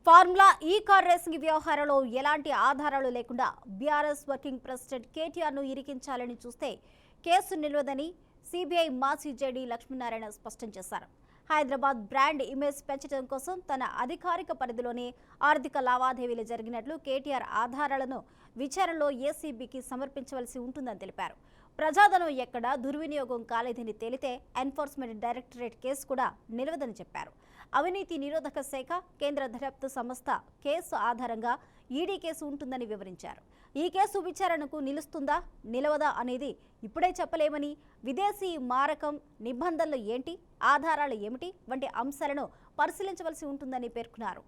Formula ఈ car racing వ్యవహారంలో ఎలాంటి ఆధారాలు లేకుండా బీఆర్ఎస్ వర్కింగ్ ప్రెసిడెంట్ కేటీఆర్ను ఇరికించాలని చూస్తే కేసు నిలవదని సిబిఐ మాజీ జేడీ లక్ష్మీనారాయణ స్పష్టం చేశారు. హైదరాబాద్ బ్రాండ్ ఇమేజ్ పెంచడం కోసం తన అధికారిక పరిధిలోనే ఆర్థిక లావాదేవీలు జరిగినట్లు కేటీఆర్ ఆధారాలను విచారణలో ఏసీబీకి సమర్పించవలసి ఉంటుందని తెలిపారు. ప్రజాధనం ఎక్కడా దుర్వినియోగం కాలేదని తేలితే ఎన్ఫోర్స్మెంట్ డైరెక్టరేట్ కేసు కూడా నిలవదని చెప్పారు. అవినీతి నిరోధక శాఖ, కేంద్ర దర్యాప్తు సంస్థ కేసు ఆధారంగా ఈడీ కేసు ఉంటుందని వివరించారు. ఈ కేసు విచారణకు నిలుస్తుందా నిలవదా అనేది ఇప్పుడే చెప్పలేమని, విదేశీ మారకం నిబంధనలు ఏంటి, ఆధారాలు ఏమిటి వంటి అంశాలను పరిశీలించవలసి ఉంటుందని పేర్కొన్నారు.